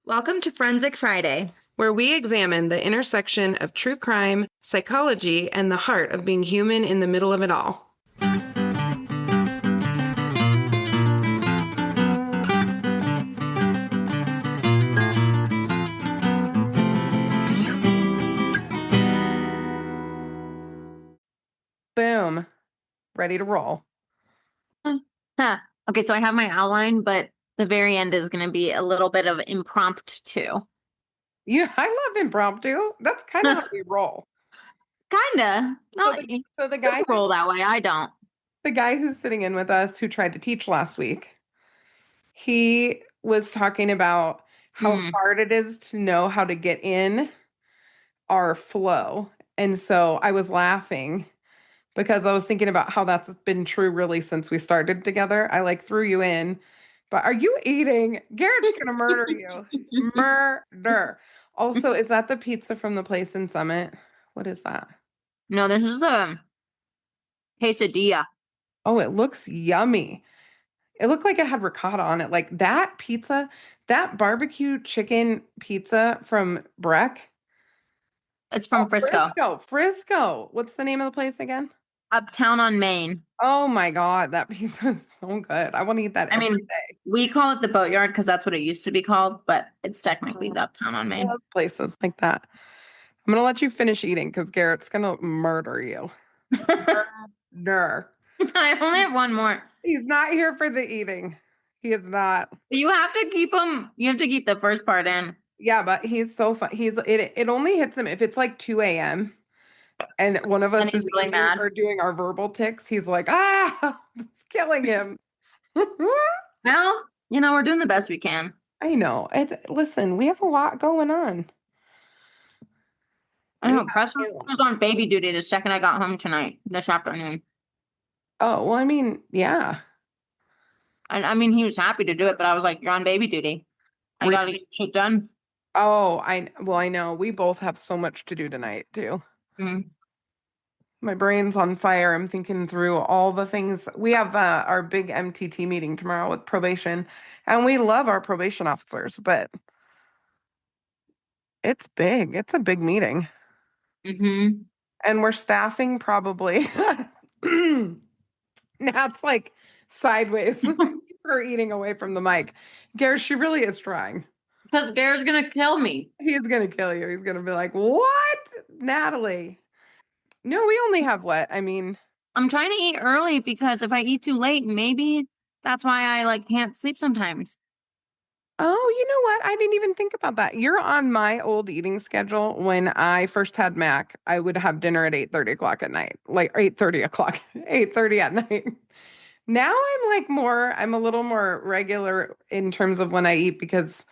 Welcome to Forensic Friday, where we examine the intersection of true crime, psychology, and the heart of being human in the middle of it all. Boom. Ready to roll. Huh. Okay, so I have my outline, but the very end is going to be a little bit of impromptu too. Yeah, I love impromptu. That's kind of how we roll. Kinda. So Not the you roll that way. I don't. guy who's sitting in with us who tried to teach last week, he was talking about how Mm. hard it is to know how to get in our flow. And so I was laughing because I was thinking about how that's been true really since we started together. I like threw you in, but are you eating? Garrett's gonna murder you. Murder. Also, is that the pizza from the place in Summit? What is that? No, this is a quesadilla. Oh, it looks yummy. It looked like it had ricotta on it. Like that pizza, that barbecue chicken pizza from Breck. It's Oh, from Frisco, Frisco. Frisco. What's the name of the place again? uptown on Main. Oh my God, that pizza is so good. I want to eat that I every mean, day. we call it the Boatyard because that's what it used to be called, but it's technically the uptown on I Main. love places like that. I'm gonna let you finish eating because Garrett's gonna murder you. Murder. I only have one more. He's not here for the eating. He is not. You have to keep them. You have to keep the first part in. Yeah, but he's so fun. It only hits him if it's like 2 a.m. and one of And us he's is really eating mad. or doing our verbal tics. He's like, it's killing him. Well, we're doing the best we can. I know. Listen, we have a lot going on. I know. Preston was on baby duty the second I got home this afternoon. Oh, well, I mean, yeah. And I mean, he was happy to do it, but I was like, "You're on baby duty. I Really? gotta get shit done." Oh, I know. We both have so much to do tonight, too. Mm. My brain's on fire. I'm thinking through all the things. We have our big MTT meeting tomorrow with probation, and we love our probation officers, but it's big. It's a big meeting. Mm-hmm. And we're staffing probably. Now it's like sideways. Her eating away from the mic. Gare, she really is trying. Because Garrett's gonna kill me. He's gonna kill you. He's gonna be like, "What, Natalie?" No, we only have what? I mean, I'm trying to eat early because if I eat too late, maybe that's why I can't sleep sometimes. oh, you know what? I didn't even think about that. You're on my old eating schedule. When I first had Mac, I would have dinner at 8:30 o'clock at night, like 8:30 o'clock, 8:30 at night. Now I'm a little more regular in terms of when I eat because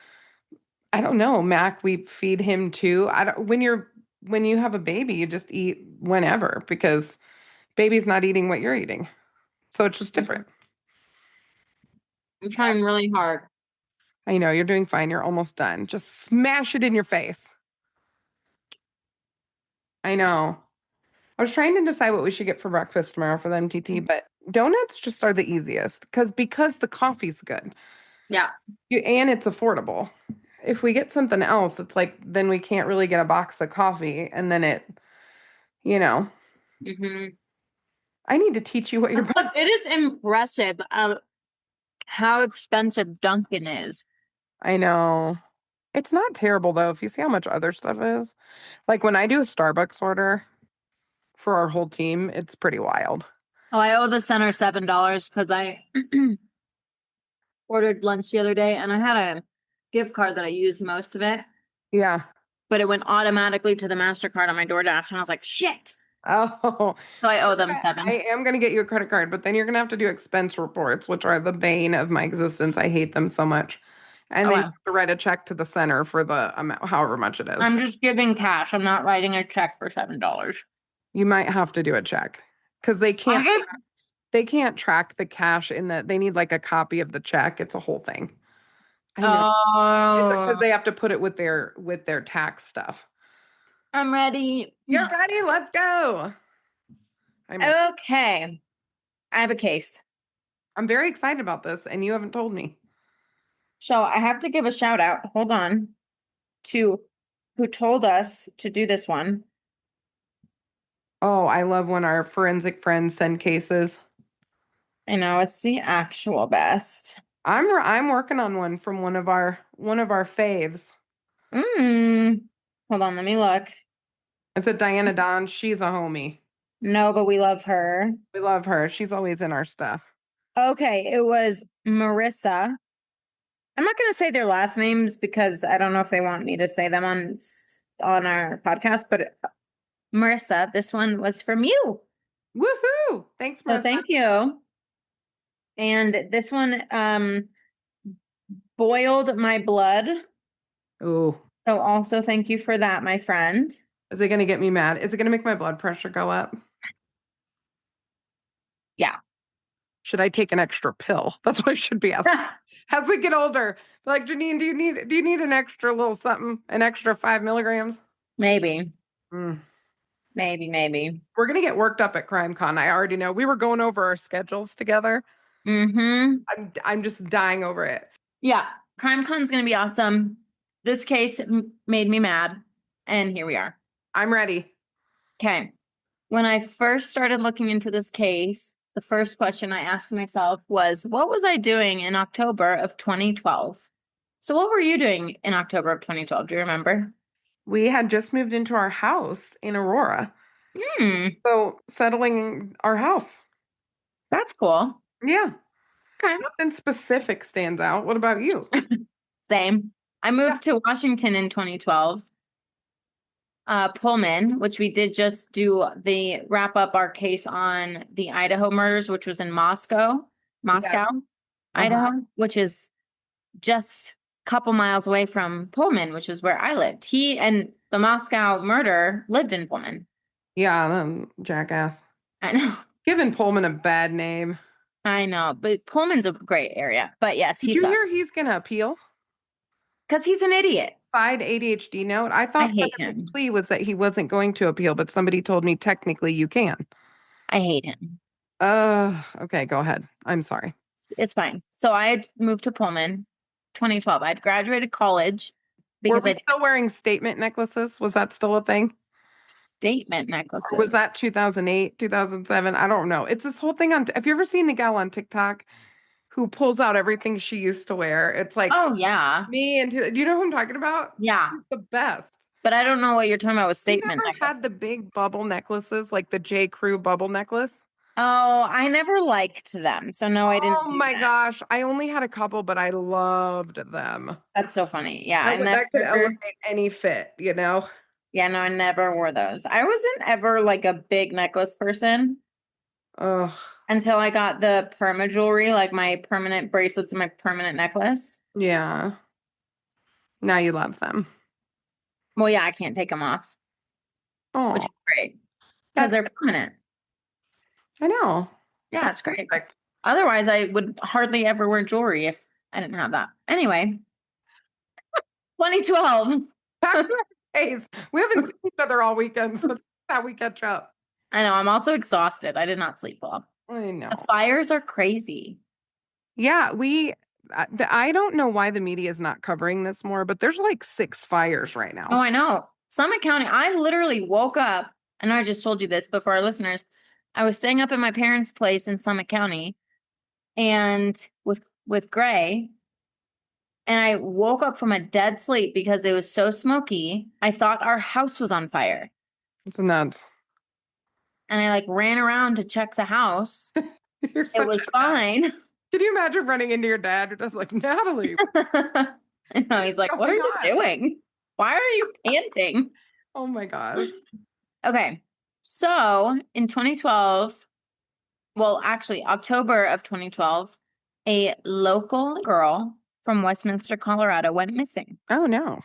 I don't know, Mac, we feed him too. I don't, when you have a baby, you just eat whenever because baby's not eating what you're eating. So it's just different. I'm trying really hard. I know you're doing fine. You're almost done. Just smash it in your face. I know. I was trying to decide what we should get for breakfast tomorrow for the MTT, but donuts just are the easiest because the coffee's good. Yeah. And it's affordable. If we get something else, it's like then we can't really get a box of coffee and then you know, Mm-hmm. I need to teach you what you're But it is impressive how expensive Dunkin' is. I know. It's not terrible though. If you see how much other stuff is, like when I do a Starbucks order for our whole team, it's pretty wild. Oh, I owe the center $7 because I ordered lunch the other day and I had a gift card that I used most of it, Yeah. but it went automatically to the MasterCard on my DoorDash and I was like, shit. Oh, So I owe them I 7. am going to get you a credit card, but then you're going to have to do expense reports, which are the bane of my existence. I hate them so much. And Oh, then you wow. have to write a check to the center for the amount, however much it is. I'm just giving cash. I'm not writing a check for $7. You might have to do a check because they can't track the cash they need like a copy of the check. It's a whole thing. I know. It's because Oh, they have to put it with their tax stuff. I'm ready. You're ready. Let's go. Okay. I have a case. I'm very excited about this, and you haven't told me. So I have to give a shout out, hold on, to who told us to do this one. Oh, I love when our forensic friends send cases. I know it's the actual best. I'm working on one from one of our faves. Hold on, let me look. It's a Diana Don. She's a homie. No, but we love her. We love her. She's always in our stuff. Okay, it was Marissa. I'm not going to say their last names because I don't know if they want me to say them on our podcast, but Marissa, this one was from you. Woohoo! Thanks, So Marissa. thank you. And this one boiled my blood. Ooh. So also thank you for that, my friend. Is it going to get me mad? Is it going to make my blood pressure go up? Yeah. Should I take an extra pill? That's what I should be asking. As we get older, like, Janine, do you need an extra little something, an extra 5 milligrams? Maybe. Mm. Maybe. We're going to get worked up at CrimeCon. I already know. We were going over our schedules together. I'm just dying over it. Yeah. CrimeCon's going to be awesome. This case made me mad. And here we are. I'm ready. Okay. When I first started looking into this case, the first question I asked myself was, what was I doing in October of 2012? So what were you doing in October of 2012? Do you remember? We had just moved into our house in Aurora. So settling our house. That's cool. Yeah. Okay. Nothing specific stands out. What about you? Same. I moved to Washington in 2012. Pullman, which we did just do the wrap up our case on the Idaho murders, which was in Moscow, Idaho, which is just a couple miles away from Pullman, which is where I lived. He and the Moscow murder lived in Pullman. Yeah, jackass. I know. Giving Pullman a bad name. I know, but Pullman's a great area. But yes, Did you hear he's going to appeal? Because he's an idiot. Side ADHD note. I thought hate part of his him. plea was that he wasn't going to appeal, but somebody told me technically you can. I hate him. Okay, go ahead. I'm sorry. It's fine. So I had moved to Pullman 2012. I'd graduated college Were because we still wearing statement necklaces? Was that still a thing? statement necklaces. Or was that 2008, 2007? I don't know. It's this whole thing on. Have you ever seen the gal on TikTok who pulls out everything she used to wear? It's like, oh yeah, me and do you know who I'm talking about? yeah. It's the best. But I don't know what you're talking about with You statement never necklaces. had the big bubble necklaces, like the J. Crew bubble necklace? Oh, I never liked them. So no, I didn't. Oh my gosh. I only had a couple, but I loved them. That's so funny. Yeah, That could elevate any fit, you know? Yeah, no, I never wore those. I wasn't ever like a big necklace person Ugh. until I got the perma jewelry, like my permanent bracelets and my permanent necklace. Yeah. Now you love them. Well, yeah, I can't take them off, which Oh, is great because they're permanent. I know. Yeah, it's great. Otherwise, I would hardly ever wear jewelry if I didn't have that. Anyway, 2012. Days. We haven't seen each other all weekend, so that's how we catch up. I know. I'm also exhausted. I did not sleep well. I know. The fires are crazy. Yeah, I don't know why the media is not covering this more, but there's like 6 fires right now. Oh, I know. Summit County, I literally woke up, and I just told you this, but for our listeners, I was staying up in my parents' place in Summit County and with Gray, and I woke up from a dead sleep because it was so smoky. I thought our house was on fire. It's nuts. And I like ran around to check the house. It was fine. Can you imagine running into your dad? You're just like, Natalie. I know. He's like, what are you doing? Why are you panting? Oh my gosh. Okay. So in 2012, well, actually, October of 2012, a local girl from Westminster, Colorado went missing. Oh no.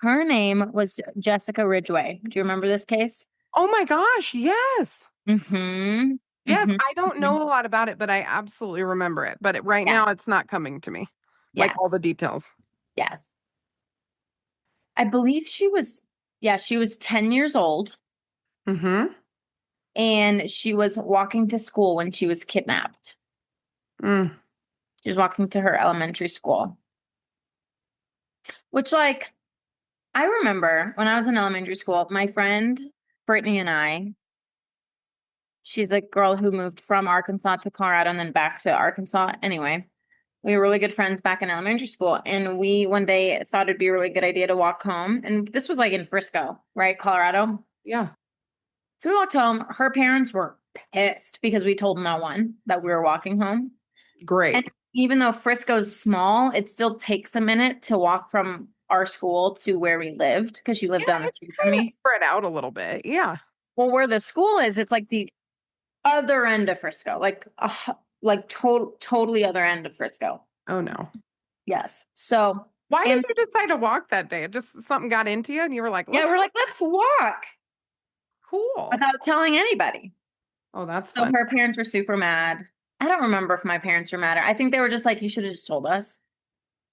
Her name was Jessica Ridgeway. Do you remember this case? Oh my gosh. Yes. Mm-hmm. Yes. I don't know a lot about it, but I absolutely remember it. But right now it's not coming to me. Like all the details. Yes. I believe she was 10 years old. Mm-hmm. And she was walking to school when she was kidnapped. She was walking to her elementary school. Which, like, I remember when I was in elementary school, my friend Brittany and I, she's a girl who moved from Arkansas to Colorado and then back to Arkansas. Anyway, we were really good friends back in elementary school. And we one day thought it'd be a really good idea to walk home. And this was like in Frisco, right? Colorado. Yeah. So we walked home. Her parents were pissed because we told no one that we were walking home. Great. And even though Frisco's small, it still takes a minute to walk from our school to where we lived because she lived down the street from me. Spread out a little bit. Yeah. Well, where the school is, it's like the other end of Frisco, totally other end of Frisco. Oh no. Yes. So why did you decide to walk that day? Just something got into you and you were like, yeah, we're like, let's walk. Cool. Without telling anybody. Oh, that's so fun. Her parents were super mad. I don't remember if my parents were mad. I think they were just like, you should have just told us.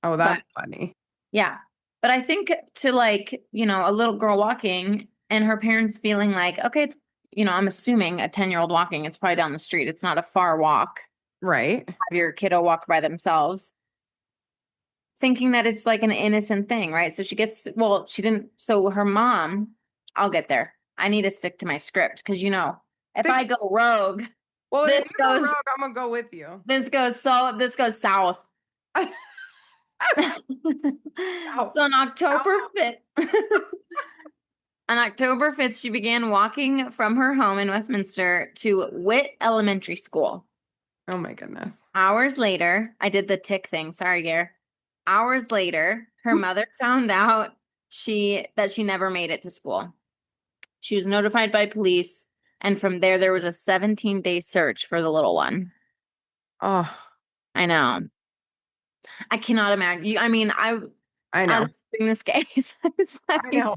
Oh, that's funny. Yeah. But I think to like, a little girl walking and her parents feeling like, okay, I'm assuming a 10-year-old walking, it's probably down the street. It's not a far walk. Right. Have your kiddo walk by themselves. Thinking that it's like an innocent thing, right? So she didn't. So her mom, I'll get there. I need to stick to my script because, if I go rogue, well, if you go rogue, I'm going to go with you. This goes south. So on October 5th, on October 5th, she began walking from her home in Westminster to Witt Elementary School. Oh my goodness. Hours later, I did the tick thing. Sorry, Gare. Hours later, her mother found out that she never made it to school. She was notified by police, and from there was a 17-day search for the little one. Oh, I know. I cannot imagine. I know. As I was doing this case, I was like, I know.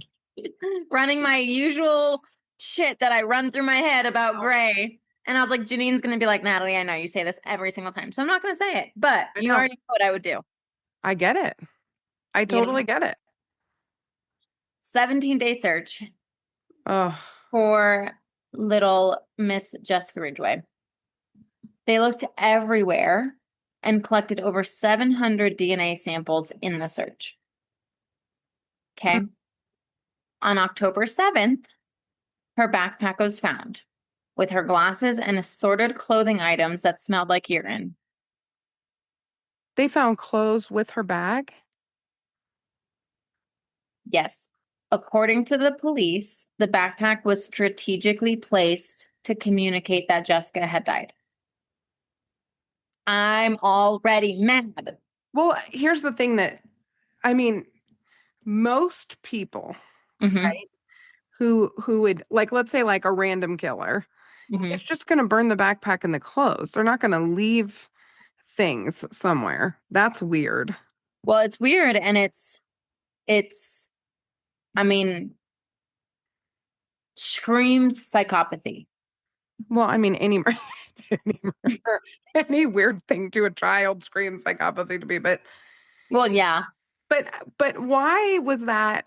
Running my usual shit that I run through my head about Gray. And I was like, Janine's going to be like, Natalie, I know you say this every single time. So I'm not going to say it. But you already know what I would do. I get it. I totally get it. 17-day search for little Miss Jessica Ridgeway. They looked everywhere and collected over 700 DNA samples in the search. Okay. On October 7th, her backpack was found with her glasses and assorted clothing items that smelled like urine. They found clothes with her bag? Yes. According to the police, the backpack was strategically placed to communicate that Jessica had died. I'm already mad. Well, here's the thing most people, right, who would, like, let's say like a random killer, is just going to burn the backpack and the clothes. They're not going to leave things somewhere. That's weird. Well, it's weird, and it's screams psychopathy. Well, any weird thing to a child screams psychopathy to me, but well, yeah. But why was that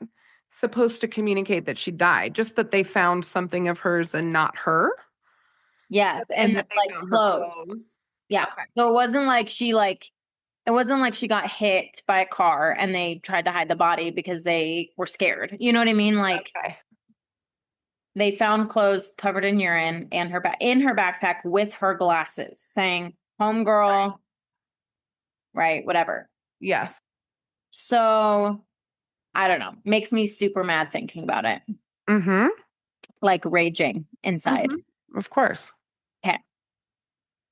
supposed to communicate that she died? Just that they found something of hers and not her? Yes, and that they found clothes. Yeah. Okay. So it wasn't like she got hit by a car and they tried to hide the body because they were scared. You know what I mean? Like, okay. They found clothes covered in urine and in her backpack with her glasses saying homegirl, right, whatever. Yes. So, I don't know. Makes me super mad thinking about it. Mm-hmm. Like raging inside. Mm-hmm. Of course. Okay.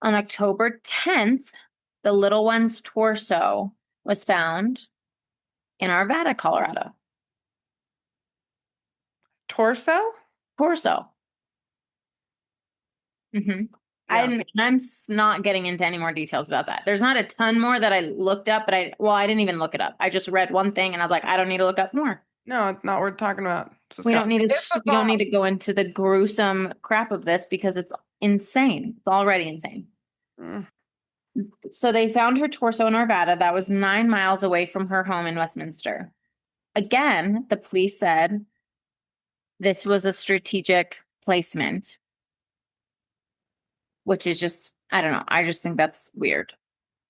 On October 10th, the little one's torso was found in Arvada, Colorado. Torso? Torso. Mm-hmm. Yeah. I'm not getting into any more details about that. There's not a ton more that I looked up, but I didn't even look it up. I just read one thing and I was like, I don't need to look up more. No, it's not worth talking about. We don't need to go into the gruesome crap of this because it's insane. It's already insane. So they found her torso in Arvada. That was 9 miles away from her home in Westminster. Again, the police said this was a strategic placement, which is just, I don't know. I just think that's weird.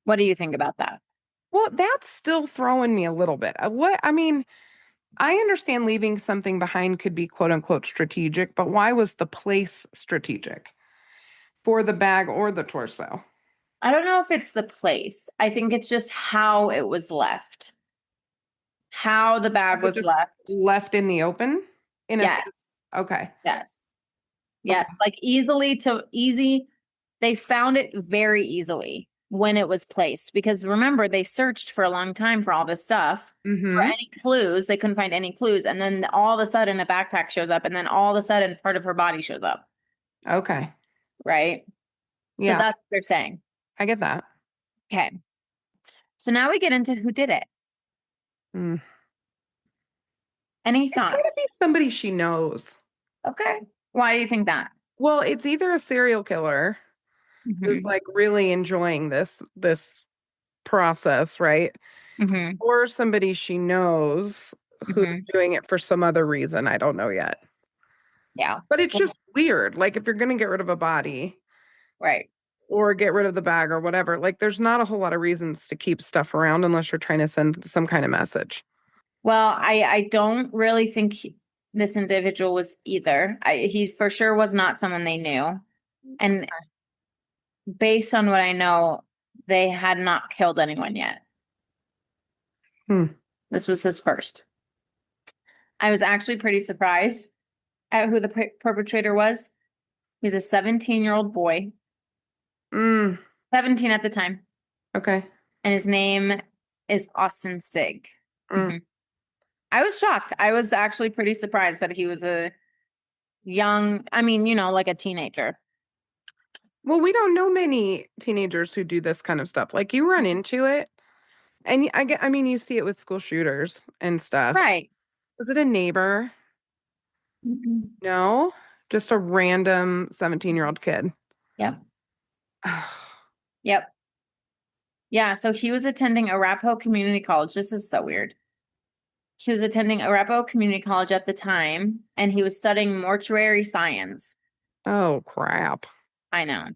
What do you think about that? Well, that's still throwing me a little bit. I mean, I understand leaving something behind could be quote unquote strategic, but why was the place strategic for the bag or the torso? I don't know if it's the place. I think it's just how it was left. How the bag Was it was just left. left in the open? In a sense? Yes. Okay. Yes. Okay. Yes. Like easy. They found it very easily when it was placed because remember, they searched for a long time for all this stuff. For Mm-hmm. any clues. They couldn't find any clues. And then all of a sudden a backpack shows up and then all of a sudden part of her body shows up. Okay. Right. So Yeah, that's what they're saying. I get that. Okay. So now we get into who did it. Mm. Any It's gotta thoughts? be somebody she knows. Okay. Why do you think that? Well, it's either a serial killer who's Mm-hmm. like really enjoying this process, right? Mm-hmm. Or somebody she knows who's Mm-hmm. doing it for some other reason. I don't know yet. Yeah. But it's just weird. Like if you're gonna get rid of a body Right. or get rid of the bag or whatever, like there's not a whole lot of reasons to keep stuff around unless you're trying to send some kind of message. Well, I don't really think this individual was either. He for sure was not someone they knew. And based on what I know, they had not killed anyone yet. Hmm. This was his first. I was actually pretty surprised at who the perpetrator was. He was a 17-year-old boy, Mm. 17 at the time, Okay. and his name is Austin Sigg. Mm. Mhm. I was shocked. I was actually pretty surprised that he was a young, like a teenager. Well, we don't know many teenagers who do this kind of stuff. Like you run into it, and I mean, you see it with school shooters and stuff. Right. Was it a neighbor? Mhm. No, just a random 17-year-old kid. Yep. Yep. Yeah. So he was attending Arapahoe Community College. This is so weird. He was attending Arapahoe Community College at the time, and he was studying mortuary science. Oh, crap. I know.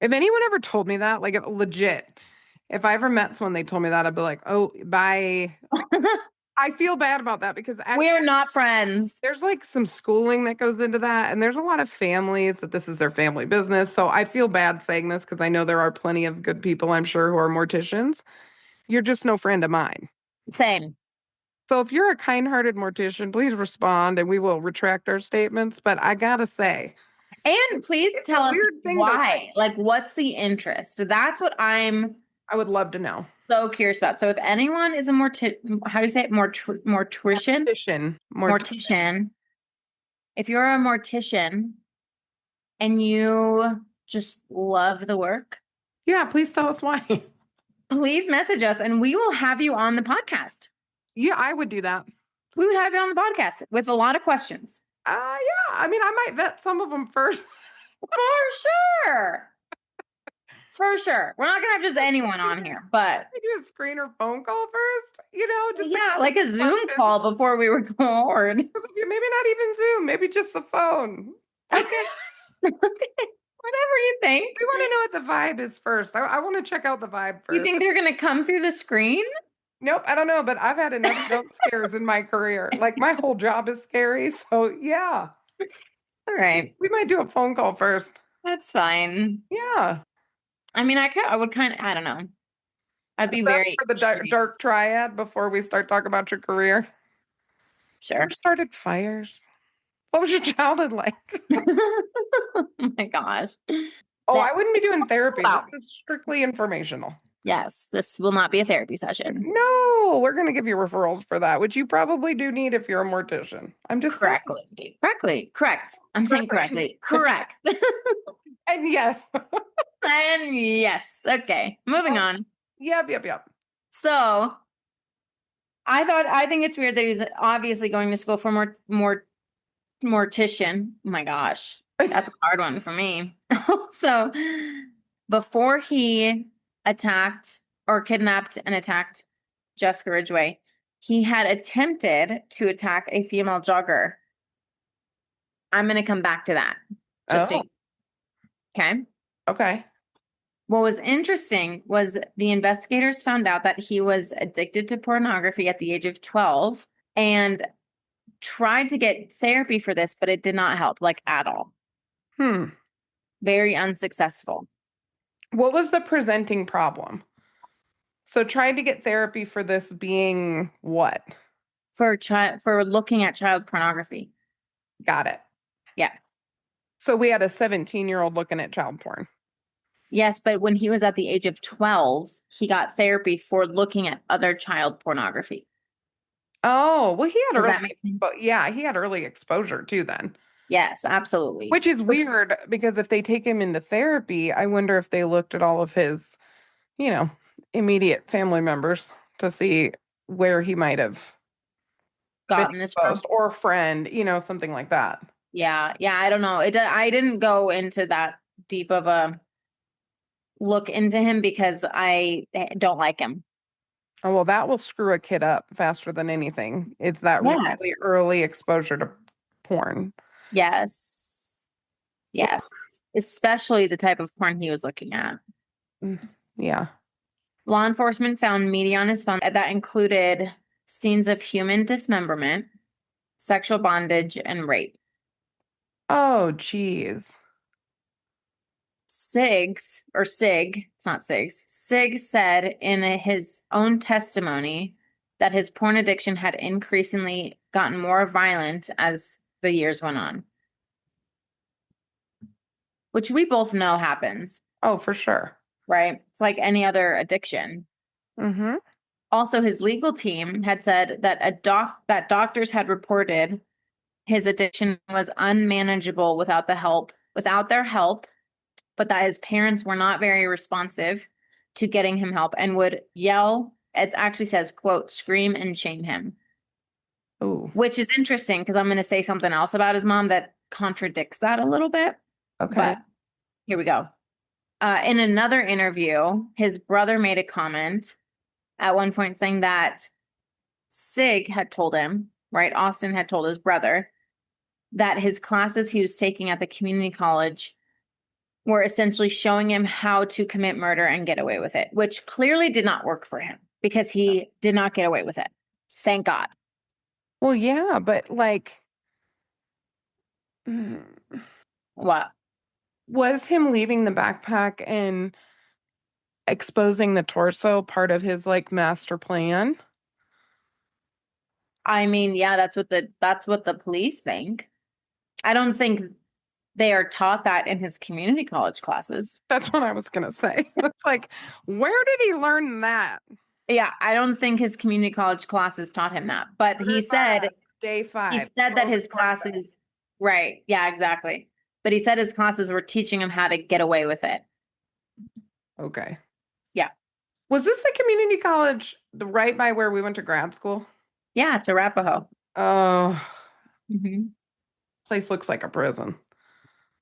If anyone ever told me that, like legit, if I ever met someone, they told me that, I'd be like, oh, bye. I feel bad about that because We actually are not friends. there's like some schooling that goes into that. And there's a lot of families that this is their family business. So I feel bad saying this because I know there are plenty of good people, I'm sure, who are morticians. You're just no friend of mine. Same. So if you're a kind-hearted mortician, please respond and we will retract our statements. But I gotta say, And please it's tell a us weird thing to why. Like, what's the interest? That's what I'm I would love to know. so curious about. So, if anyone is a how do you say it? Mortician? Mortician. If you're a mortician and you just love the work, Yeah, please tell us why. please message us and we will have you on the podcast. Yeah, I would do that. We would have you on the podcast with a lot of questions. Yeah. I mean, I might vet some of them first. For sure. For sure. We're not going to have just anyone on here, but I do a screen or phone call first, just yeah, like a Zoom questions. call before we record. Maybe not even Zoom, maybe just the phone. Okay. Whatever you think. We want to know what the vibe is first. I want to check out the vibe first. You think they're going to come through the screen? Nope, I don't know, but I've had enough jump scares in my career. Like my whole job is scary, so yeah. All right. We might do a phone call first. That's fine. Yeah. I mean, I would kind of, I don't know. I'd be That's very for the dark triad before we start talking about your career. sure. Ever started fires? What was your childhood like? Oh my gosh. Oh, I wouldn't be doing therapy. Wow. This is strictly informational. Yes, this will not be a therapy session. No, we're going to give you referrals for that, which you probably do need if you're a mortician. I'm just saying. Correct. I'm saying correctly. Correct. And yes. And yes. Okay. Moving on. Yep. So I think it's weird that he's obviously going to school for mortician. Oh my gosh. That's a hard one for me. So before he attacked or kidnapped and attacked Jessica Ridgeway, he had attempted to attack a female jogger. I'm going to come back to that. Oh. Okay. Okay. What was interesting was the investigators found out that he was addicted to pornography at the age of 12 and tried to get therapy for this, but it did not help, like, at all. Very unsuccessful. What was the presenting problem? So tried to get therapy for this being what? For looking at child pornography. Got it. Yeah. So we had a 17-year-old looking at child porn. Yes, but when he was at the age of 12, he got therapy for looking at other child pornography. Oh, well, he had Does that early, make sense? but yeah, he had early exposure too then. Yes, absolutely. Which is weird because if they take him into therapy, I wonder if they looked at all of his, immediate family members to see where he might have Gotten been this from. exposed or friend, something like that. Yeah, I don't know. I didn't go into that deep of a look into him because I don't like him. Oh, well, that will screw a kid up faster than anything. It's that Yes. really early exposure to porn. Yes. Yes. Especially the type of porn he was looking at. Yeah. Law enforcement found media on his phone that included scenes of human dismemberment, sexual bondage, and rape. Oh, geez. Sigg, it's not Siggs. Sigg said in his own testimony that his porn addiction had increasingly gotten more violent as the years went on. Which we both know happens. Oh, for sure. Right? It's like any other addiction. Mm-hmm. Also, his legal team had said that that doctors had reported his addiction was unmanageable without their help, but that his parents were not very responsive to getting him help and would yell. It actually says, quote, scream and shame him. Oh. Which is interesting because I'm going to say something else about his mom that contradicts that a little bit. Okay. But here we go. In another interview, his brother made a comment at one point saying that Sigg had told him, right? Austin had told his brother that his classes he was taking at the community college were essentially showing him how to commit murder and get away with it, which clearly did not work for him because he did not get away with it. Thank God. Well, yeah, but What? was him leaving the backpack and exposing the torso part of his master plan? I mean, yeah, that's what the police think. I don't think they are taught that in his community college classes. That's what I was gonna say. It's like, where did he learn that? Yeah, I don't think his community college classes taught him that. But he said day 5. he said that his classes, right? Yeah, exactly. But he said his classes were teaching him how to get away with it. Okay. Yeah. Was this the community college right by where we went to grad school? Yeah, it's Arapahoe. Oh, Mm-hmm. place looks like a prison.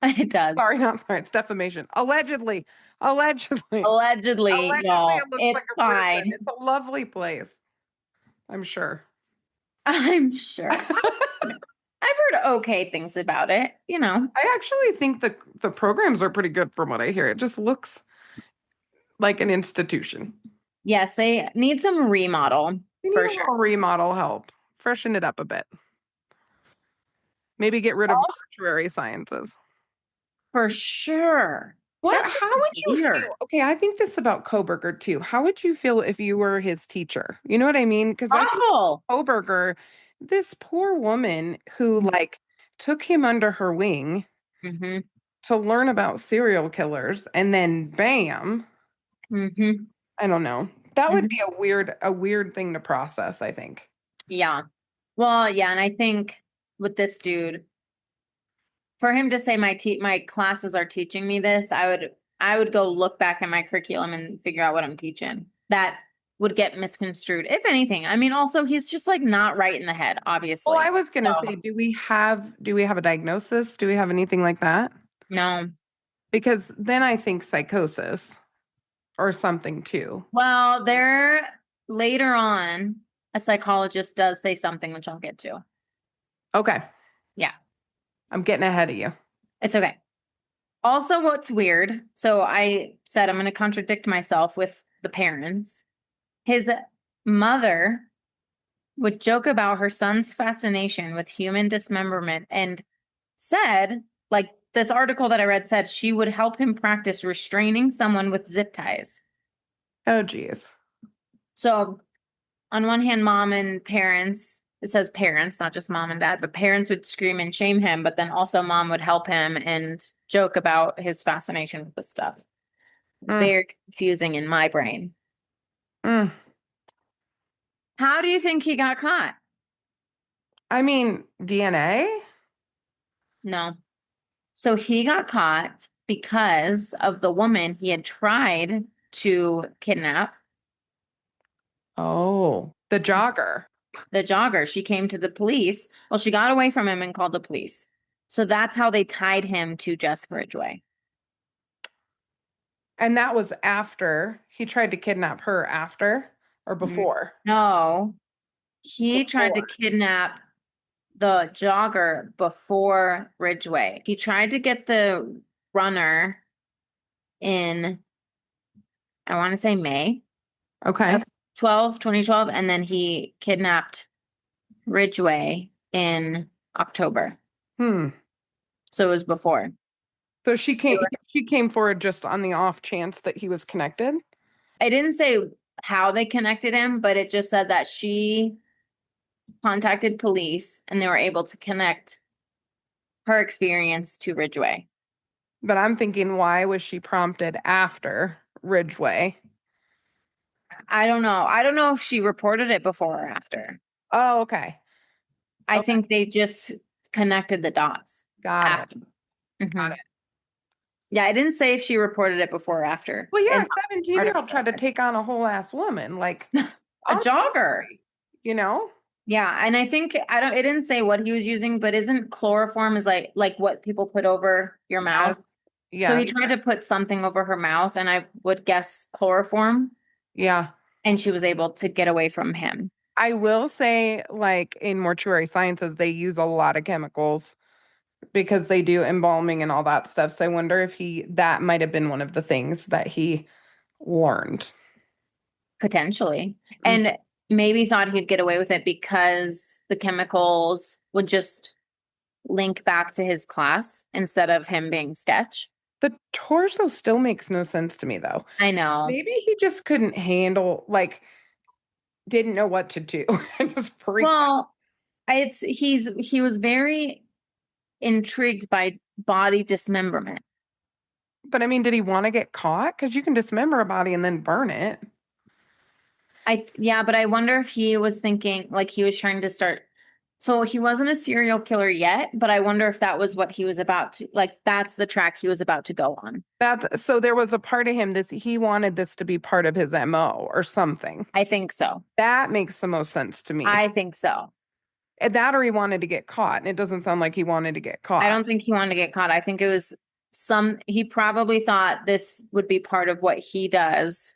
It does. Sorry, not sorry. It's defamation. Allegedly. Allegedly, Allegedly, y'all. it looks It's like a fine. prison. It's a lovely place. I'm sure. I'm sure. I've heard okay things about it, I actually think the programs are pretty good from what I hear. It just looks like an institution. Yes, they need some remodel We for need a sure. little remodel help. Freshen it up a bit. Maybe get rid of mortuary sciences. For sure. What? That's How would you weird. feel? Okay, I think this about Koberger too. How would you feel if you were his teacher? You know what I mean? Because I think Awful. Koberger, this poor woman who took him under her wing Mm-hmm. to learn about serial killers, and then bam, Mm-hmm. I don't know. That would be a weird thing to process, I think. Yeah. Well, yeah, and I think with this dude, for him to say my classes are teaching me this, I would go look back at my curriculum and figure out what I'm teaching. That would get misconstrued, if anything. I mean, also he's just not right in the head, obviously. Well, I was gonna say, do we have a diagnosis? Do we have anything like that? No. Because then I think psychosis or something too. Well, later on, a psychologist does say something, which I'll get to. Okay. Yeah. I'm getting ahead of you. It's okay. Also, what's weird, so I said I'm going to contradict myself with the parents. His mother would joke about her son's fascination with human dismemberment and said, like this article that I read said, she would help him practice restraining someone with zip ties. Oh, geez. So, on one hand, mom and parents, it says parents, not just mom and dad, but parents would scream and shame him, but then also mom would help him and joke about his fascination with the stuff. Very confusing in my brain. Mm. How do you think he got caught? I mean, DNA? No. So he got caught because of the woman he had tried to kidnap, Oh, the jogger. the jogger. She came to the police. Well, she got away from him and called the police. So that's how they tied him to Jessica Ridgeway. And that was after he tried to kidnap her after or before? No, he tried to Before. kidnap the jogger before Ridgeway. He tried to get the runner in, I want to say May Okay. of 2012, and then he kidnapped Ridgeway in October. So it was before. So she came forward just on the off chance that he was connected? I didn't say how they connected him, but it just said that she contacted police and they were able to connect her experience to Ridgeway. But I'm thinking, why was she prompted after Ridgeway? I don't know. I don't know if she reported it before or after. Oh, okay. I Okay. think they just connected the dots. Got after. it. Got it. Yeah, I didn't say if she reported it before or after. Well, yeah, And 17-year-old tried to take on a whole ass woman, like a jogger. you know? Yeah, and I think it didn't say what he was using, but isn't chloroform is like what people put over your mouth? Yeah. So he tried to put something over her mouth, and I would guess chloroform. Yeah. And she was able to get away from him. I will say, like in mortuary sciences, they use a lot of chemicals because they do embalming and all that stuff. So I wonder if that might have been one of the things that he learned. Potentially. And maybe thought he'd get away with it because the chemicals would just link back to his class instead of him being sketch. The torso still makes no sense to me, though. I know. Maybe he just couldn't handle, like, didn't know what to do and just freaked out. Well, he was very intrigued by body dismemberment. But I mean, did he want to get caught? Because you can dismember a body and then burn it. But I wonder if he was thinking, like, he was trying to start. So he wasn't a serial killer yet, but I wonder if that was what he was about to, like, that's the track he was about to go on. So there was a part of him that he wanted this to be part of his MO or something. I think so. That makes the most sense to me. I think so. That or he wanted to get caught, and it doesn't sound like he wanted to get caught. I don't think he wanted to get caught. I think it was he probably thought this would be part of what he does.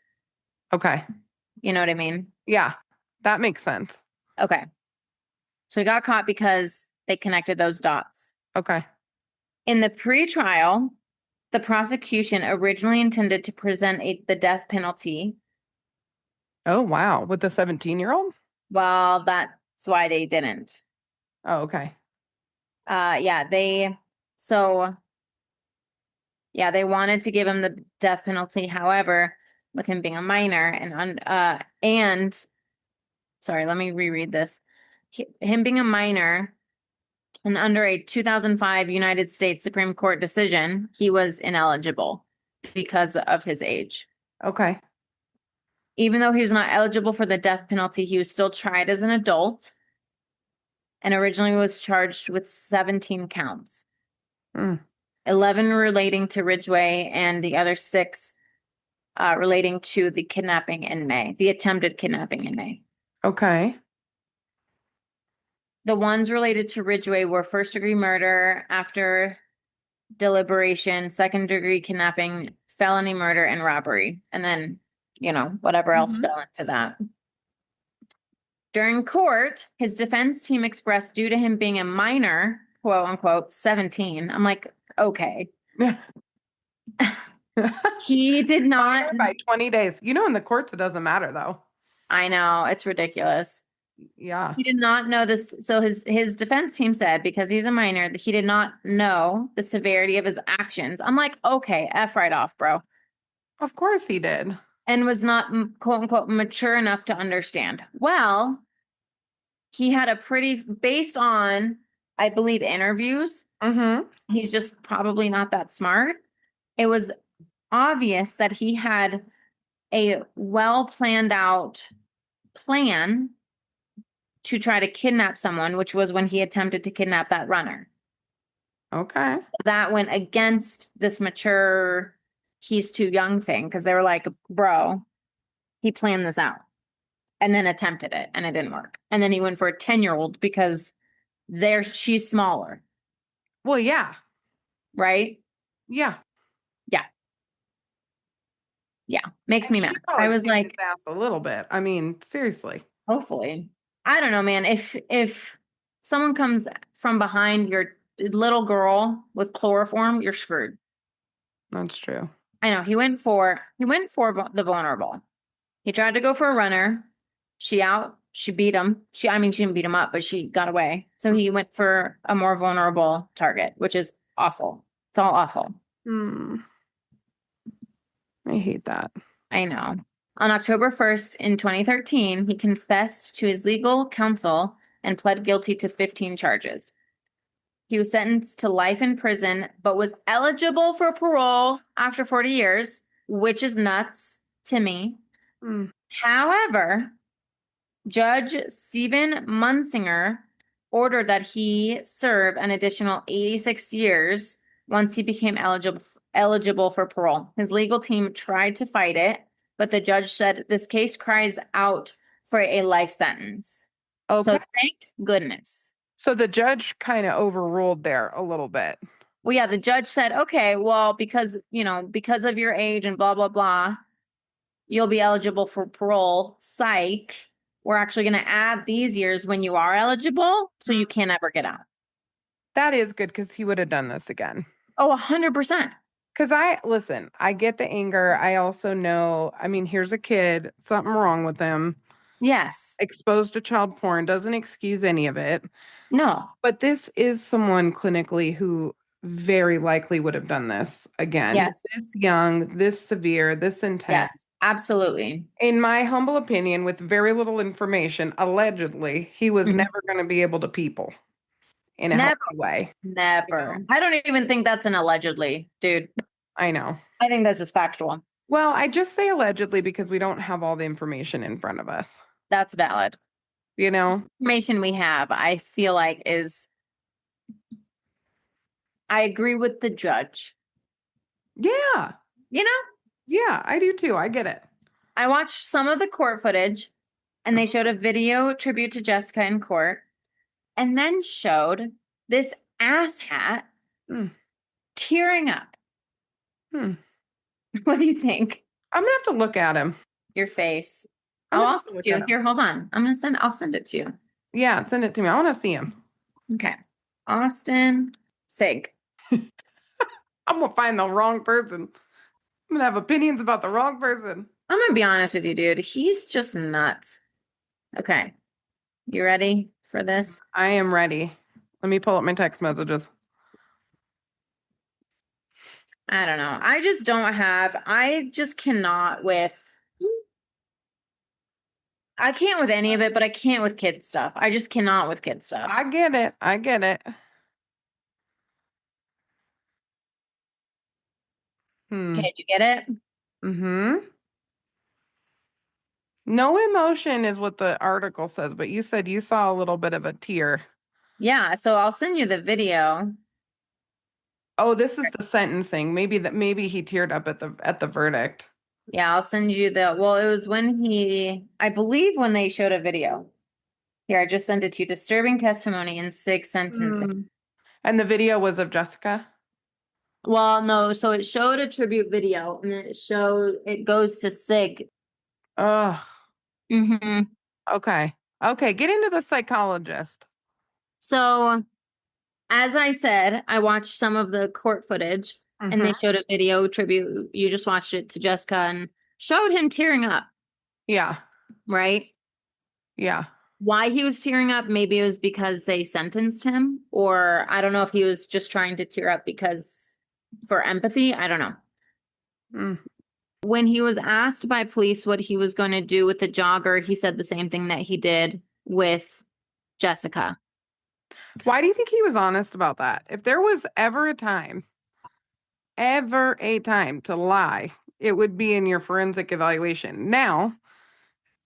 Okay. You know what I mean? Yeah, that makes sense. Okay. So he got caught because they connected those dots. Okay. In the pretrial, the prosecution originally intended to present the death penalty. Oh, wow. With the 17-year-old? Well, that's why they didn't. Oh, okay. They wanted to give him the death penalty. However, with him being a minor and sorry, let me reread this. Him being a minor and under a 2005 United States Supreme Court decision, he was ineligible because of his age. Okay. Even though he was not eligible for the death penalty, he was still tried as an adult and originally was charged with 17 counts. 11 relating to Ridgeway and the other 6 relating to the kidnapping in May, the attempted kidnapping in May. Okay. The ones related to Ridgeway were first-degree murder after deliberation, second-degree kidnapping, felony murder, and robbery. And then, whatever else fell into that. During court, his defense team expressed due to him being a minor, quote unquote, 17. I'm like, okay. He did not. By 20 days. You know, in the courts, it doesn't matter though. I know, it's ridiculous. Yeah. He did not know this. So his defense team said because he's a minor that he did not know the severity of his actions. I'm like, okay, F right off, bro. Of course he did. And was not quote unquote mature enough to understand. Well, he had a pretty based on, I believe, interviews. Mm-hmm. He's just probably not that smart. It was obvious that he had a well planned out plan to try to kidnap someone, which was when he attempted to kidnap that runner. Okay. That went against this mature, he's too young thing because they were like, bro, he planned this out and then attempted it and it didn't work. And then he went for a 10-year-old because she's smaller, Well, yeah. right? Yeah. Yeah. Makes me She mad. probably I was kicked like, his ass a little bit. I mean, seriously. hopefully. I don't know, man. If someone comes from behind your little girl with chloroform, you're screwed. That's true. I know. The vulnerable. He tried to go for a runner. She beat him. She didn't beat him up, but she got away. So he went for a more vulnerable target, which is awful. It's all awful. Hmm. I hate that. I know. On October 1st in 2013, he confessed to his legal counsel and pled guilty to 15 charges. He was sentenced to life in prison, but was eligible for parole after 40 years, which is nuts to me. Hmm. However, Judge Stephen Munsinger ordered that he serve an additional 86 years once he became eligible for parole. His legal team tried to fight it, but the judge said this case cries out for a life sentence. Okay. So thank goodness. So the judge kind of overruled there a little bit. Well, yeah, the judge said, okay, well, because of your age and blah, blah, blah, you'll be eligible for parole. Psych. We're actually going to add these years when you are eligible, so you can't ever get out. That is good because he would have done this again. Oh, 100%. Because I get the anger. I also know, I mean, here's a kid, something wrong with them, Yes. exposed to child porn, doesn't excuse any of it. No. But this is someone clinically who very likely would have done this again. Yes. This young, this severe, this intense. Yes. Absolutely. In my humble opinion, with very little information, allegedly, he was Mhm. never going to be able to people in a Never. healthy way. Never. I don't even think that's an allegedly, dude. I know. I think that's just factual. Well, I just say allegedly because we don't have all the information in front of us. That's valid. You know? Information we have, I feel like I agree with the judge. Yeah. You know? Yeah, I do too. I get it. I watched some of the court footage and they showed a video tribute to Jessica in court and then showed this asshat tearing up. What do you think? I'm gonna have to look at him. Your face. I'm I'll gonna also look do at him. here. Hold on. I'll send it to you. Yeah, send it to me. I want to see him. Okay. Austin Sigg. I'm gonna find the wrong person. I'm gonna have opinions about the wrong person. I'm gonna be honest with you, dude. He's just nuts. Okay. You ready for this? I am ready. Let me pull up my text messages. I don't know. I just cannot I can't with any of it, but I can't with kid stuff. I just cannot with kid stuff. I get it. I get it. Okay, did you get it? Mm-hmm. No emotion is what the article says, but you said you saw a little bit of a tear. Yeah, so I'll send you the video. Oh, this is the sentencing. Maybe he teared up at the verdict. Yeah, I'll send you it was I believe when they showed a video. Here, I just sent it to you. Disturbing testimony in Sigg sentencing. And the video was of Jessica? Well, no, so it showed a tribute video and then it goes to Sigg. Ugh. Mm-hmm. Okay. Okay, get into the psychologist. So, as I said, I watched some of the court footage and they showed a video tribute. You just watched it to Jessica and showed him tearing up, Yeah. right? Yeah. Why he was tearing up, maybe it was because they sentenced him, or I don't know if he was just trying to tear up because for empathy. I don't know. Mm. When he was asked by police what he was going to do with the jogger, he said the same thing that he did with Jessica. Why do you think he was honest about that? If there was ever a time to lie, it would be in your forensic evaluation. Now,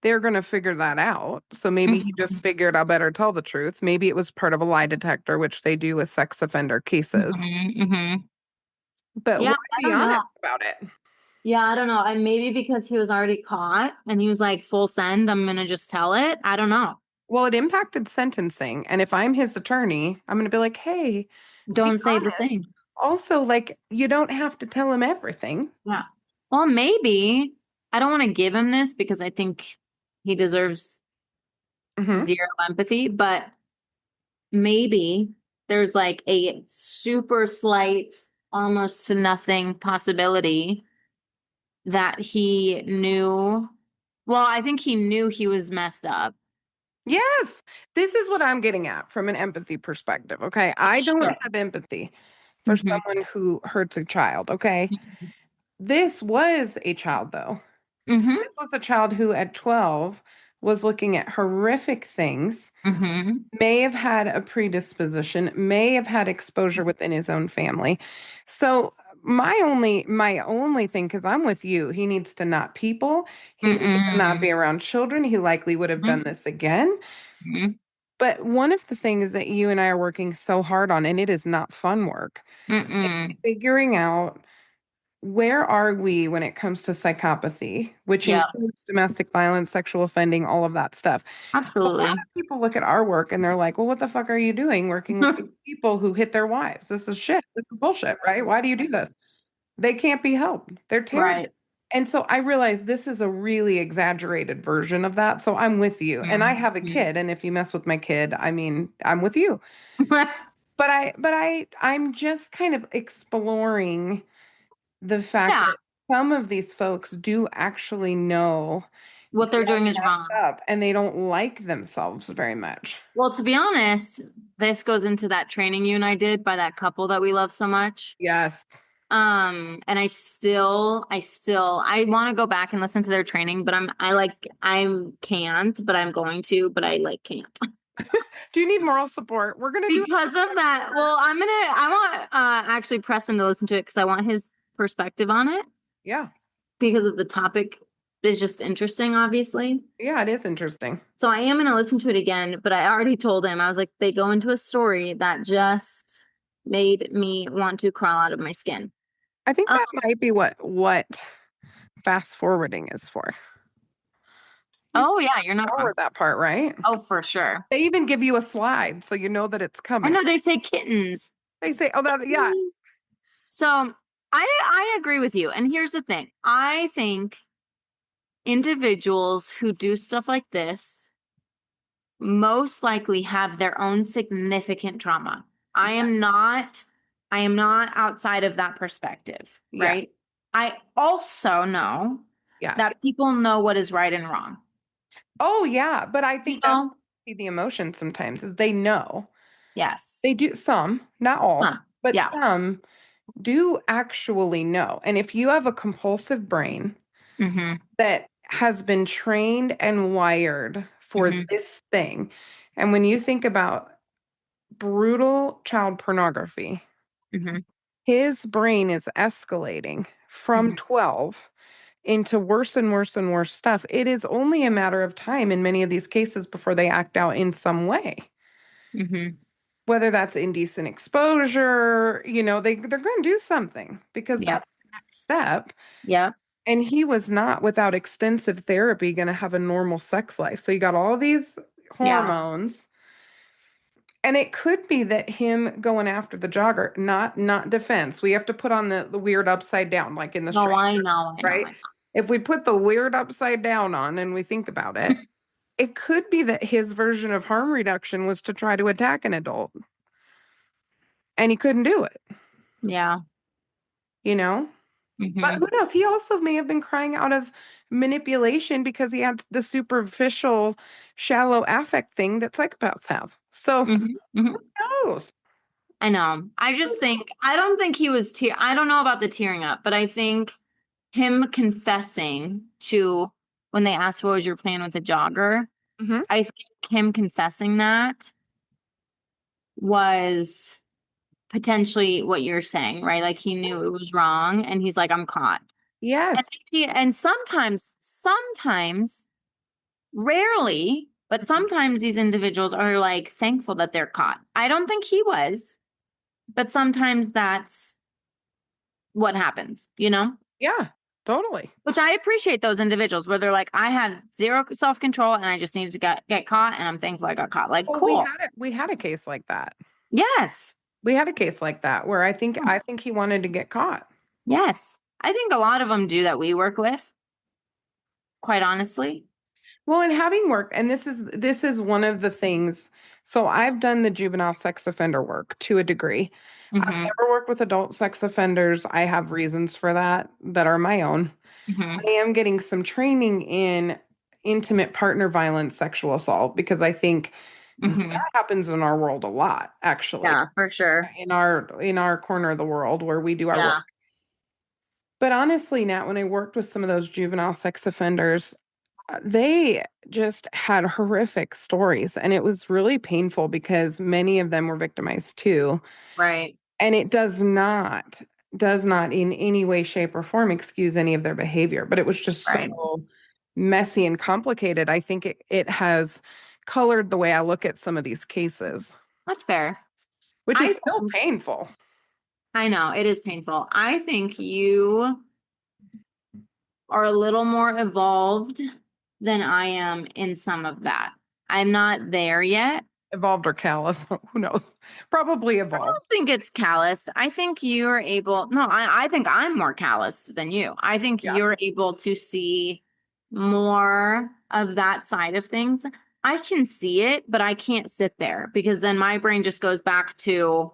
they're going to figure that out. So maybe he just figured I better tell the truth. Maybe it was part of a lie detector, which they do with sex offender cases. But Yeah, why I be don't know. honest about it? Yeah, I don't know. And maybe because he was already caught and he was like, full send, I'm going to just tell it. I don't know. Well, it impacted sentencing. And if I'm his attorney, I'm going to be like, hey, Don't say the honest. thing. Also, like, you don't have to tell him everything. Yeah. Well, maybe I don't want to give him this because I think he deserves Mhm. zero empathy, but maybe there's like a super slight, almost to nothing possibility that he knew. Well, I think he knew he was messed up. Yes, this is what I'm getting at from an empathy perspective. Okay. I don't Sure. have empathy for Mhm. someone who hurts a child. Okay. This was a child, though. Mhm. This was a child who at 12 was looking at horrific things, Mhm. may have had a predisposition, may have had exposure within his own family. So my only thing, because I'm with you, he needs to not people, he needs to not be around children. He likely would have done this again. Mhm. But one of the things that you and I are working so hard on, and it is not fun work, Mm-mm. figuring out where are we when it comes to psychopathy, which Yeah, includes domestic violence, sexual offending, all of that stuff. A lot absolutely. of people look at our work and they're like, well, what the fuck are you doing working with these people who hit their wives? This is shit. This is bullshit, right? Why do you do this? They can't be helped. They're terrible. Right. And so I realize this is a really exaggerated version of that. So I'm with you. And I have a kid. And if you mess with my kid, I mean, I'm with you. But I'm just kind of exploring the fact Yeah, that some of these folks do actually know what they're doing is messed wrong. up and they don't like themselves very much. Well, to be honest, this goes into that training you and I did by that couple that we love so much. Yes. And I want to go back and listen to their training, but I can't, but I'm going to, but I like can't. Do you need moral support? We're gonna do Because of that. Well, I want actually Preston to listen to it because I want his perspective on it Yeah. because of the topic is just interesting, obviously. Yeah, it is interesting. So I am going to listen to it again, but I already told him, I was like, they go into a story that just made me want to crawl out of my skin. I think Um, that might be what fast forwarding is for. You oh yeah, you're not wrong. forward that part, right? Oh, for sure. They even give you a slide so you know that it's I coming. know they say kittens. They say, oh, that, yeah. So I agree with you. And here's the thing. I think individuals who do stuff like this most likely have their own significant trauma. I am not outside of that perspective, Yeah. right? I also know Yes. that people know what is right and wrong. Oh, yeah. But I You think that's know? the emotion sometimes is they know. Yes. They do some, not all, but Yeah. some do actually know. And if you have a compulsive brain Mm-hmm. that has been trained and wired for Mhm. this thing, and when you think about brutal child pornography, Mm-hmm. his brain is escalating from Mhm. 12 into worse and worse and worse stuff. It is only a matter of time in many of these cases before they act out in some way. Mm-hmm. Whether that's indecent exposure, they're going to do something because Yep. that's the next step. Yep. And he was not, without extensive therapy, going to have a normal sex life. So you got all these Yeah. hormones. And it could be that him going after the jogger, not defense. We have to put on the weird upside down, like in the No, street, I know. right? If we put the weird upside down on and we think about it, it could be that his version of harm reduction was to try to attack an adult. And he couldn't do it. Yeah. you know? But Mhm. who knows? He also may have been crying out of manipulation because he had the superficial, shallow affect thing that psychopaths have. So Mhm. Mhm. who knows? I know. I just think I don't think he was I don't know about the tearing up, but I think him confessing to when they asked what was your plan with the jogger, Mhm. I think him confessing that was potentially what you're saying, right? Like he knew it was wrong and he's like, I'm caught. Yes. And sometimes, rarely, but sometimes these individuals are like thankful that they're caught. I don't think he was, but sometimes that's what happens, you know? Yeah, totally. Which I appreciate those individuals where they're like, I had zero self-control and I just needed to get caught and I'm thankful I got caught. Like, Well, cool. we had a case like that. Yes. We had a case like that where I Yes. think he wanted to get caught. Yes. I think a lot of them do that we work with, quite honestly. Well, and having worked, and this is one of the things. So I've done the juvenile sex offender work to a degree. I've Mm-hmm. never worked with adult sex offenders. I have reasons for that are my own. Mm-hmm. I am getting some training in intimate partner violence, sexual assault, because I think Mm-hmm. that happens in our world a lot, actually, Yeah, for sure. in our corner of the world where we do our work. Yeah. But honestly, Nat, when I worked with some of those juvenile sex offenders, they just had horrific stories, and it was really painful because many of them were victimized too. Right. And it does not in any way, shape, or form excuse any of their behavior, but it was just Right. so messy and complicated. I think it has colored the way I look at some of these cases, That's fair. which is I still painful. I know it is painful. I think you are a little more evolved than I am in some of that. I'm not there yet. Evolved or callous, who knows? Probably I evolved. don't think it's calloused. I think you're able, no, I think I'm more calloused than you. I think Yeah. you're able to see more of that side of things. I can see it, but I can't sit there because then my brain just goes back to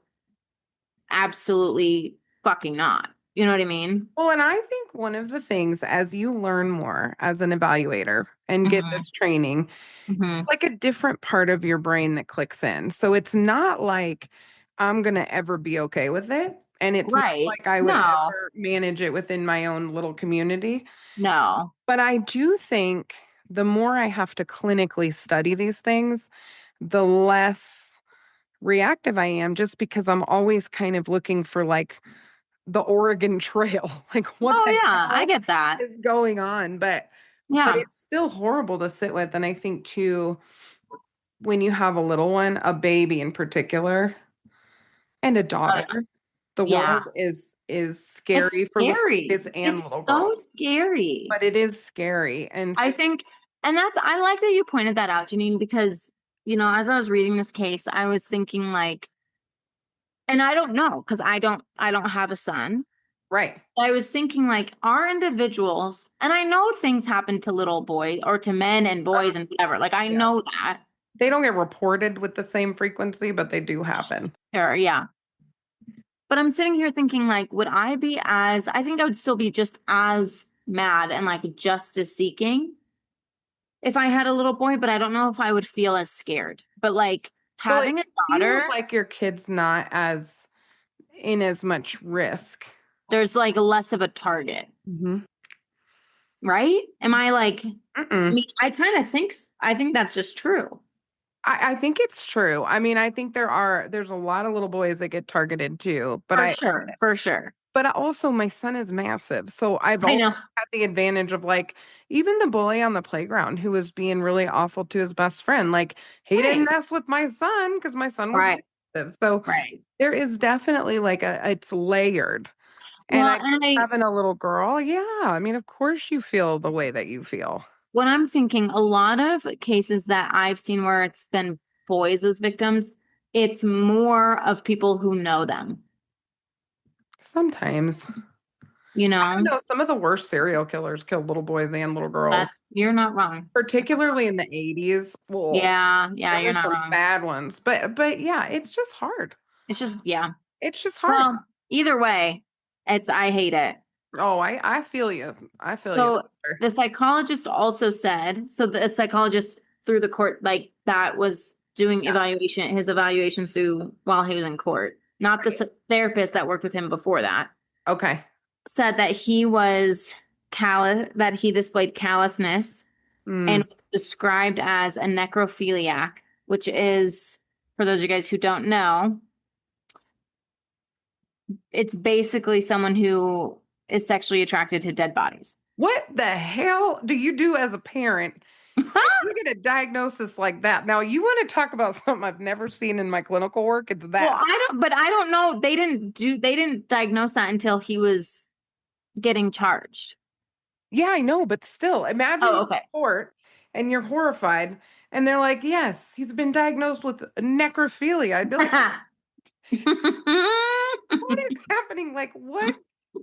absolutely fucking not. You know what I mean? Well, and I think one of the things as you learn more as an evaluator and get Hmm. this training, Hmm. like a different part of your brain that clicks in. So it's not like I'm going to ever be okay with it. And it's not Right. like I would No, ever manage it within my own little community. no. But I do think the more I have to clinically study these things, the less reactive I am, just because I'm always kind of looking for like the Oregon Trail. Like what Oh, the yeah, I hell get that. is going on? But Yeah. it's still horrible to sit with. And I think too, when you have a little one, a baby in particular, and a Oh, daughter, the yeah. world is It's scary for little scary. boys and It's little girls. so scary. But it is scary. And I think, and I like that you pointed that out, Janine, because, as I was reading this case, I was thinking like, and I don't know, because I don't have a son. right. I was thinking like, are individuals, and I know things happen to little boys or to men and boys and whatever. Like, I Yeah. know that. They don't get reported with the same frequency, but they do happen. Sure, yeah. But I'm sitting here thinking, like, I think I would still be just as mad and like justice seeking if I had a little boy, but I don't know if I would feel as scared. But like Well, it having a feels daughter, like your kid's not as in as much risk. there's like less of a target, Mm-hmm. right? Am I like, I Mm-mm. mean, I think that's just true. I think it's true. I mean, I think there's a lot of little boys that get targeted too, For sure. but also my son is massive. So I've I always know. had the advantage of like even the bully on the playground who was being really awful to his best friend. Like he didn't Right. mess with my son because my son was Right. massive. So Right. there is definitely like it's layered. And Well, I think having a little girl, yeah, I mean, of course you feel the way that you feel. what I'm thinking, a lot of cases that I've seen where it's been boys as victims, it's more of people who know them, Sometimes. you I don't know? know, some of the worst serial killers killed little boys and little girls, You're not wrong. particularly in the 80s. Well, Yeah, yeah, there you're were not some wrong. bad ones, but yeah, it's just hard. It's just, yeah. It's just hard. Well, either way, I hate it. Oh, I feel you. I feel you, So sister. the psychologist also said, so the psychologist through the court, like that was doing Yeah. his evaluations through while he was in court, not the therapist that worked with him before that, Okay. said that he was callous, that he displayed callousness and Mm. was described as a necrophiliac, which is, for those of you guys who don't know, it's basically someone who is sexually attracted to dead bodies. What the hell do you do as a parent? You get a diagnosis like that. Now, you want to talk about something I've never seen in my clinical work? It's Well, that. I don't know. They didn't diagnose that until he was getting charged. Yeah, I know, but still, imagine Oh, you're okay. in court and you're horrified, and they're like, "Yes, he's been diagnosed with necrophilia." I'd be like, "What is happening? Like, what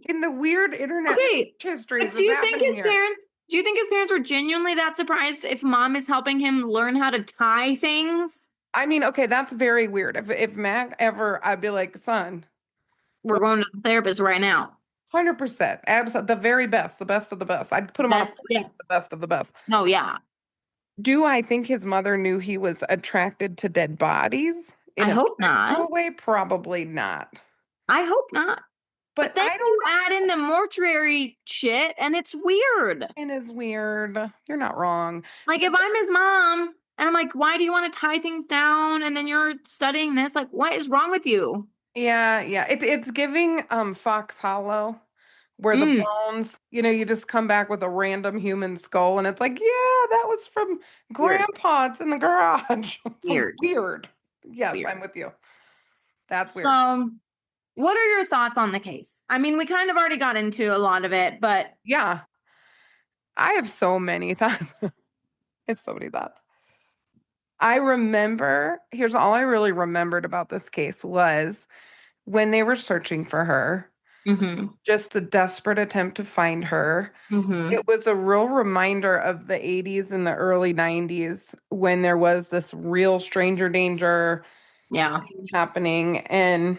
in the weird internet Okay. histories But do is you think happening here?" his parents were genuinely that surprised if mom is helping him learn how to tie things? I mean, okay, that's very weird. If Mac ever, I'd be like, "Son, We're going to the therapist right now. 100%, absolutely, the very best, the best of the best. I'd put him on a Best, yeah. plane, the best of the best." No, yeah. Do I think his mother knew he was attracted to dead bodies in I a hope not. sexual way? Probably not. I hope not. But But then I don't you add in the mortuary shit and it's weird. It is weird. You're not wrong. Like if I'm his mom and I'm like, why do you want to tie things down? And then you're studying this. Like, what is wrong with you? Yeah, yeah. It's giving Fox Hollow, where the Mm, bones, you just come back with a random human skull, and it's like, yeah, that was from weird. Grandpa. It's in the garage. It's like Weird. weird. Yes, Weird. I'm with you. That's weird. So, what are your thoughts on the case? I mean, we kind of already got into a lot of it, but Yeah, I have so many thoughts. It's so many thoughts. Here's all I really remembered about this case was when they were searching for her, mm-hmm, just the desperate attempt to find her. mm-hmm, It was a real reminder of the 80s and the early 90s when there was this real stranger danger yeah, thing happening. And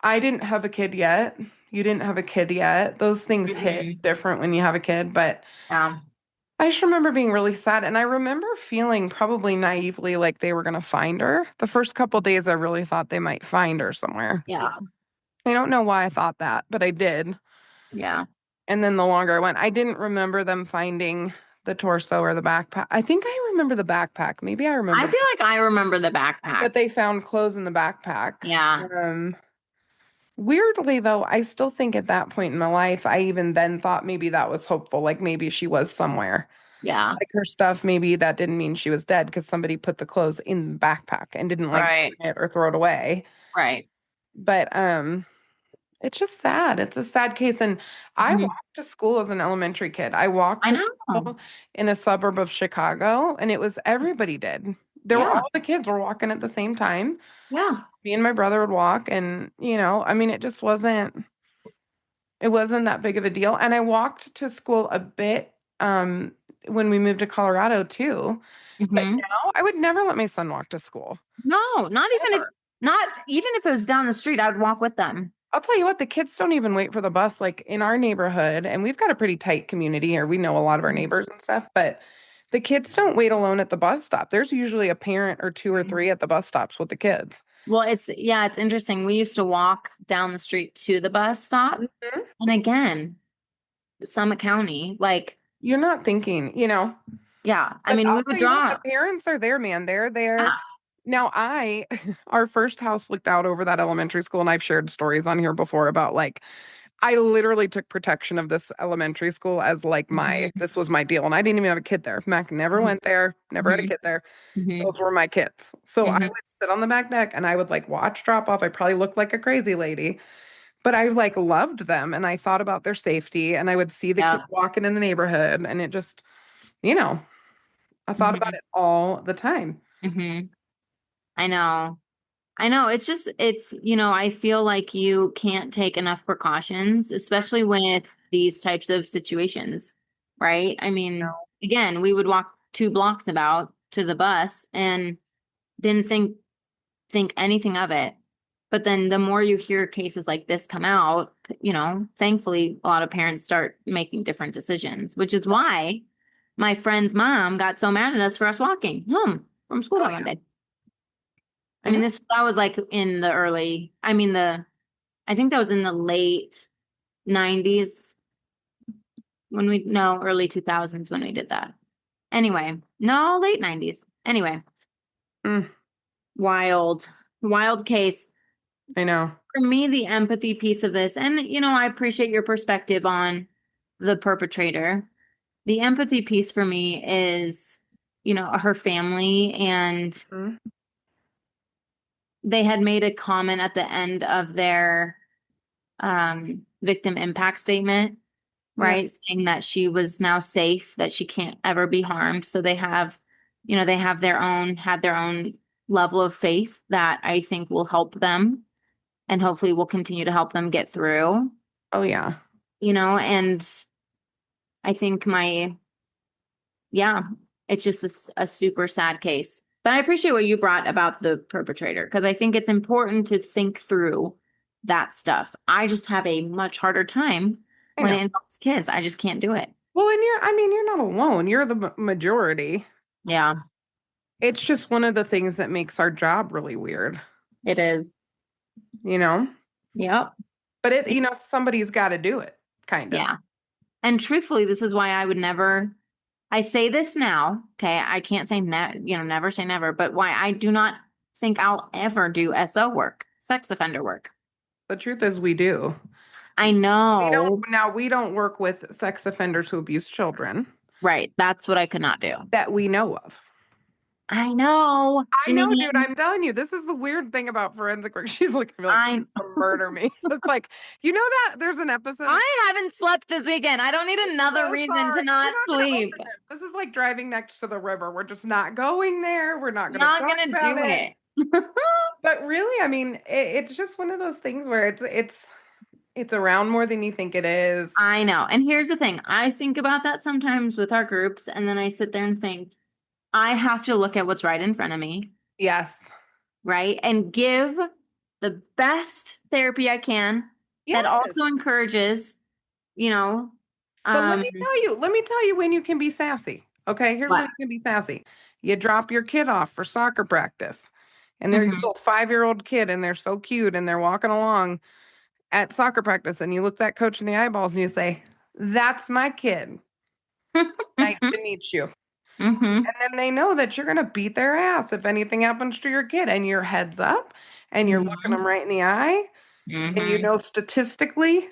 I didn't have a kid yet. You didn't have a kid yet. Those things hit mm-hmm, different when you have a kid. But yeah, I just remember being really sad. And I remember feeling probably naively like they were going to find her. The first couple days, I really thought they might find her somewhere. yeah, I don't know why I thought that, but I did. yeah. And then the longer I went, I didn't remember them finding the torso or the backpack. I think I remember the backpack. Maybe I I remember feel like I remember the backpack. that they found clothes in the backpack. Yeah, Weirdly, though, I still think at that point in my life, I even then thought maybe that was hopeful. Like maybe she was somewhere. yeah, Like her stuff, maybe that didn't mean she was dead because somebody put the clothes in the backpack and didn't like right, burn it or throw it away. right. But it's just sad. It's a sad case. And I Mhm. walked to school as an elementary kid. I walked I to know. school in a suburb of Chicago, and it was everybody did. There were Yeah, all the kids were walking at the same time. yeah. Me and my brother would walk, and I mean, it wasn't that big of a deal. And I walked to school a bit when we moved to Colorado too. But Hmm. now I would never let my son walk to school. No, Ever. not even if it was down the street, I would walk with them. I'll tell you what, the kids don't even wait for the bus. Like in our neighborhood, and we've got a pretty tight community here. We know a lot of our neighbors and stuff, but the kids don't wait alone at the bus stop. There's usually a parent or two or three at the bus stops with the kids. Well, it's interesting. We used to walk down the street to the bus stop. Mhm. And again, Summit County, like, You're not thinking, yeah. I but mean, we I'll would tell you what, drop. the parents are there, man. They're there. Yeah. Now, our first house looked out over that elementary school, and I've shared stories on here before about like, I literally took protection of this elementary school as like Mhm, this was my deal. And I didn't even have a kid there. Mac never mhm, went there, never had a mhm, kid there. mhm, Those were my kids. So I mhm. would sit on the back deck and I would like watch drop off. I probably looked like a crazy lady, but I like loved them and I thought about their safety and I would see the kids Yeah. walking in the neighborhood and it just, you know, I thought about Mhm, it all the time. mhm. I know. I know. I feel like you can't take enough precautions, especially with these types of situations, right? I mean, again, we would walk 2 blocks about to the bus and didn't think anything of it. But then the more you hear cases like this come out, thankfully a lot of parents start making different decisions, which is why my friend's mom got so mad at us for us walking home from school that one day. I mean, that was like in the I think that was in the late 90s early 2000s when we did that. Anyway, no, late 90s. Anyway. Wild case. I know. For me, the empathy piece of this, and I appreciate your perspective on the perpetrator. The empathy piece for me is, her family, and they had made a comment at the end of their victim impact statement, right? Saying that she was now safe, that she can't ever be harmed. So they have, had their own level of faith that I think will help them, and hopefully will continue to help them get through. Oh yeah. And I think it's just a super sad case. But I appreciate what you brought about the perpetrator, because I think it's important to think through that stuff. I just have a much harder time when it involves kids. I just can't do it. Well, and you're not alone. You're the majority. Yeah. It's just one of the things that makes our job really weird. It is. Yep. But somebody's got to do it, kind of. Yeah. And truthfully, this is why I would never, I say this now, okay? I can't say never say never, but why I do not think I'll ever do SO work, sex offender work. The truth is we do. I know. We don't work with sex offenders who abuse children. Right. That's what I could not do. That we know of. I know. I know, dude. I'm telling you, this is the weird thing about forensic work. She's looking at me like, she's gonna murder me. It's like, that there's an episode. I haven't slept this weekend. I don't need another reason to not sleep. This is like driving next to the river. We're just not going there. We're not going to do it. But really, I mean, it's just one of those things where it's around more than you think it is. I know. And here's the thing. I think about that sometimes with our groups, and then I sit there and think, I have to look at what's right in front of me. Yes. Right. And give the best therapy I can. Yes. That also encourages, But let me tell you when you can be sassy. Okay. Here's when you can be sassy. You drop your kid off for soccer practice, and they're a little 5-year-old kid, and they're so cute, and they're walking along at soccer practice, and you look that coach in the eyeballs and you say, "That's my kid. Nice to meet you." And then they know that you're going to beat their ass if anything happens to your kid, and your head's up, and you're looking them right in the eye, and statistically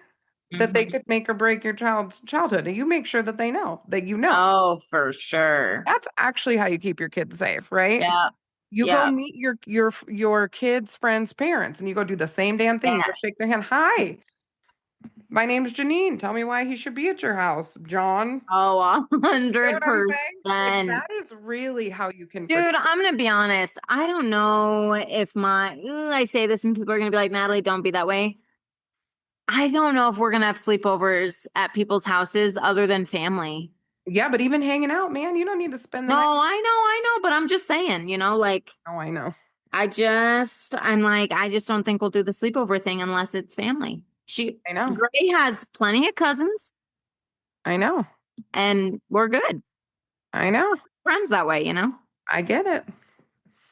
that they could make or break your child's childhood, and you make sure that they know that Oh, for sure. That's actually how you keep your kids safe, right? Yeah. You go meet your kids' friends' parents, and you go do the same damn thing. You go shake their hand. Hi. My name's Janine. Tell me why he should be at your house, John. Oh, 100%. That is really how you can. Dude, I'm going to be honest. I don't know if I say this and people are going to be like, Natalie, don't be that way. I don't know if we're going to have sleepovers at people's houses other than family. Yeah, but even hanging out, man, you don't need to spend the night. I know. But I'm just saying, like. Oh, I know. I just don't think we'll do the sleepover thing unless it's family. I know. Gray has plenty of cousins. I know. And we're good. I know. Friends that way, I get it.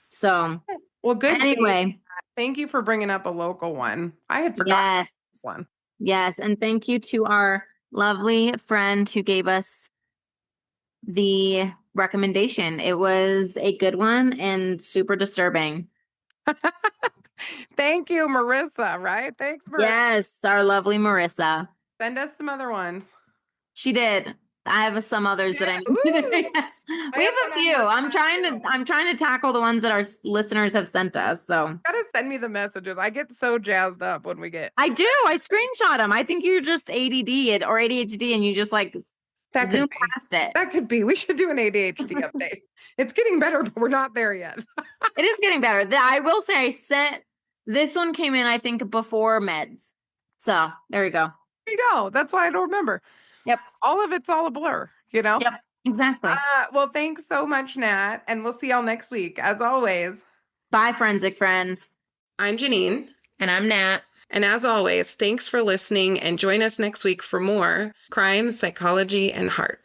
So, well, good. Anyway, thank you for bringing up a local one. I had forgotten this one. Yes, and thank you to our lovely friend who gave us the recommendation. It was a good one and super disturbing. Thank you, Marissa, right? Thanks, Marissa. Yes, our lovely Marissa. Send us some other ones. She did. I have some others that I need to. Yes. We have a few. I'm trying to tackle the ones that our listeners have sent us. So you gotta send me the messages. I get so jazzed up when we get. I do. I screenshot them. I think you're just ADD or ADHD, and you just like zoom past it. That could be. We should do an ADHD update. It's getting better, but we're not there yet. It is getting better. I will say this one came in, I think, before meds. So there you go. There you go. That's why I don't remember. Yep. All of it's all a blur, Yep, exactly. Well, thanks so much, Nat. And we'll see y'all next week. As always. Bye, forensic friends. I'm Janine. And I'm Nat. And as always, thanks for listening and join us next week for more Crime, Psychology, and Heart.